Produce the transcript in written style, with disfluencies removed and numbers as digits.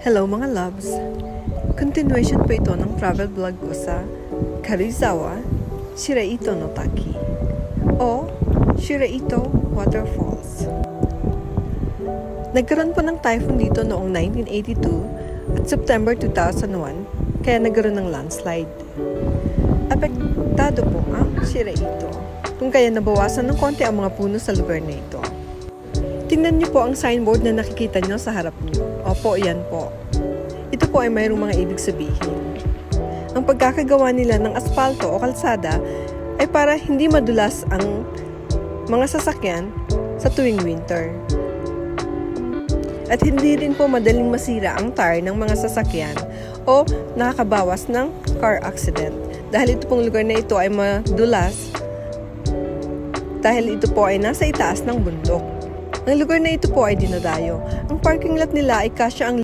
Hello mga loves! Continuation po ito ng travel vlog ko sa Karuizawa, Shiraito no Taki o Shiraito Waterfalls. Nagkaroon po ng typhoon dito noong 1982 at September 2001 kaya nagkaroon ng landslide. Apektado po ang Shiraito kung kaya nabawasan ng konti ang mga puno sa lugar na ito. Tingnan niyo po ang signboard na nakikita niyo sa harap niyo. Opo, yan po. Ito po ay mayroong mga ibig sabihin. Ang pagkakagawa nila ng asfalto o kalsada ay para hindi madulas ang mga sasakyan sa tuwing winter. At hindi rin po madaling masira ang tire ng mga sasakyan o nakakabawas ng car accident. Dahil ito pong lugar na ito ay madulas dahil ito po ay nasa itaas ng bundok. Ang lugar na ito po ay dinadayo. Ang parking lot nila ay kasya ang